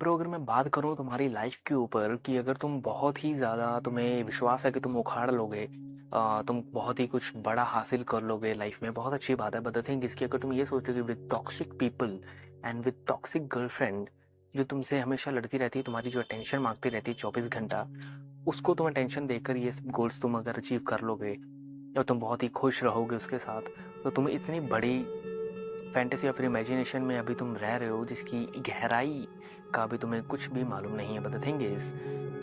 Bro, अगर मैं बात करूँ तुम्हारी लाइफ के ऊपर कि अगर तुम बहुत ही ज़्यादा तुम्हें विश्वास है कि तुम उखाड़ लोगे, तुम बहुत ही कुछ बड़ा हासिल कर लोगे लाइफ में, बहुत अच्छी बात है। बट द थिंग इसकी, अगर तुम ये सोचोगे with toxic people and with toxic girlfriend जो तुमसे हमेशा लड़ती रहती है, तुम्हारी जो अटेंशन मांगती रहती है 24 घंटा, उसको तुम अटेंशन देकर ये सब गोल्स तुम अगर अचीव कर लोगे और तुम बहुत ही खुश रहोगे उसके साथ, तो तुम इतनी बड़ी फैंटेसी या फिर इमेजिनेशन में अभी तुम रह रहे हो जिसकी गहराई का भी तुम्हें कुछ भी मालूम नहीं है। बट द थिंग इज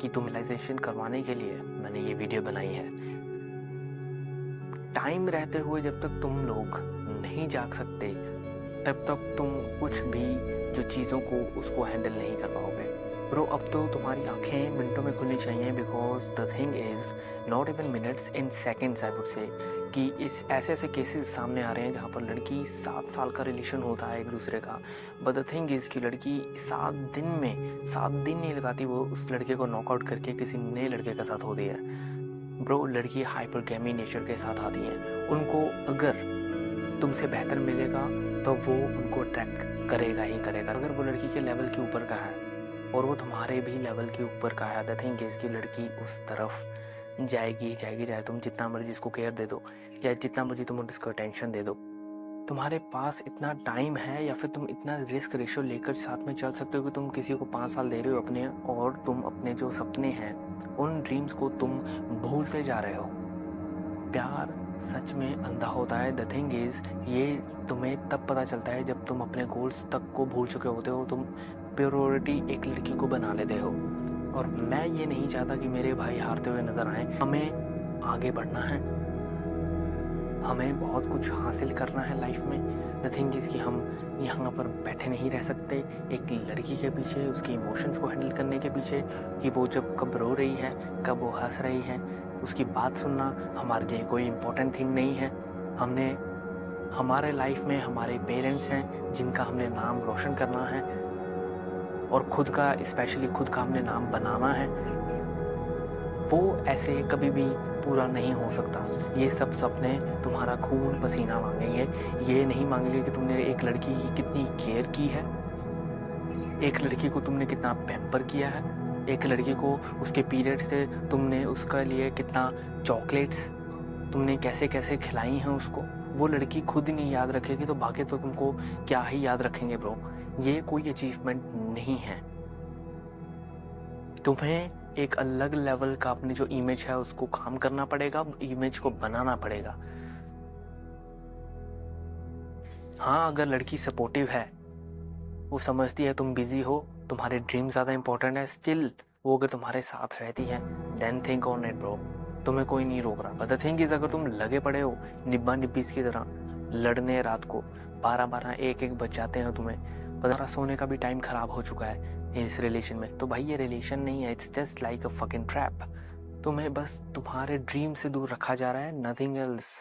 कि तुम रियलाइजेशन करवाने के लिए मैंने ये वीडियो बनाई है। टाइम रहते हुए जब तक तुम लोग नहीं जाग सकते, तब तक तुम कुछ भी जो चीज़ों को उसको हैंडल नहीं कर पाओगे। ब्रो, अब तो तुम्हारी आंखें मिनटों में खुलनी चाहिए, because the thing is not even minutes, in seconds I would say. कि इस ऐसे ऐसे केसेस सामने आ रहे हैं जहाँ पर लड़की 7 साल का रिलेशन होता है एक दूसरे का, बट द थिंग इज़ कि लड़की 7 दिन नहीं लगाती, वो उस लड़के को नॉकआउट करके किसी नए लड़के के साथ होती है। ब्रो, लड़की हाइपरगैमी नेचर के साथ आती हैं। उनको अगर तुमसे बेहतर मिलेगा तो वो उनको अट्रैक्ट करेगा ही करेगा। अगर वो लड़की के लेवल के ऊपर का है और वो तुम्हारे भी लेवल के ऊपर का है, द थिंग इज़ कि लड़की उस तरफ जाएगी ही जाएगी, चाहे तुम जितना मर्जी उसको केयर दे दो या जितना मर्जी तुम उसको अटेंशन दे दो। तुम्हारे पास इतना टाइम है या फिर तुम इतना रिस्क रेशो लेकर साथ में चल सकते हो कि तुम किसी को 5 साल दे रहे हो अपने, और तुम अपने जो सपने हैं उन ड्रीम्स को तुम भूलते जा रहे हो। प्यार सच में अंधा होता है। द थिंग इज, ये तुम्हें तब पता चलता है जब तुम अपने गोल्स तक को भूल चुके होते हो, तुम प्रायोरिटी एक लड़की को बना लेते हो। और मैं ये नहीं चाहता कि मेरे भाई हारते हुए नजर आए। हमें आगे बढ़ना है, हमें बहुत कुछ हासिल करना है लाइफ में। द थिंग इज़ कि हम यहाँ पर बैठे नहीं रह सकते एक लड़की के पीछे, उसके इमोशंस को हैंडल करने के पीछे, कि वो जब कब रो रही है, कब वो हंस रही है, उसकी बात सुनना हमारे लिए कोई इम्पोर्टेंट थिंग नहीं है। हमने हमारे लाइफ में हमारे पेरेंट्स हैं जिनका हमने नाम रोशन करना है, और खुद का, स्पेशली खुद का हमने नाम बनाना है। वो ऐसे कभी भी पूरा नहीं हो सकता। ये सब सपने तुम्हारा खून पसीना मांगेंगे। ये नहीं मांगेंगे कि तुमने एक लड़की की कितनी केयर की है, एक लड़की को तुमने कितना पैम्पर किया है, एक लड़की को उसके पीरियड से तुमने उसका लिए कितना चॉकलेट्स तुमने कैसे कैसे खिलाई हैं उसको। वो लड़की खुद ही नहीं याद रखेगी तो बाकी तो तुमको क्या ही याद रखेंगे ब्रो। ये कोई अचीवमेंट नहीं है। तुम्हें एक अलग लेवल का अपनी जो इमेज है उसको काम करना पड़ेगा, इमेज को बनाना पड़ेगा। हाँ, अगर लड़की सपोर्टिव है, वो समझती है तुम बिजी हो, तुम्हारे ड्रीम ज़्यादा इंपॉर्टेंट है, स्टिल वो अगर तुम्हारे साथ रहती है, then think on it bro. तुम्हें कोई नहीं रोक रहा। बट द थिंग इज, अगर तुम लगे पड़े हो निब्बा निब्बीस की तरह लड़ने, रात को 12-12 1-1 बज जाते हैं तुम्हें, तुम्हारा सोने का भी टाइम खराब हो चुका है इस रिलेशन में, तो भाई ये रिलेशन नहीं है, it's just like a fucking trap. तुम्हें बस तुम्हारे ड्रीम से दूर रखा जा रहा है, नथिंग एल्स।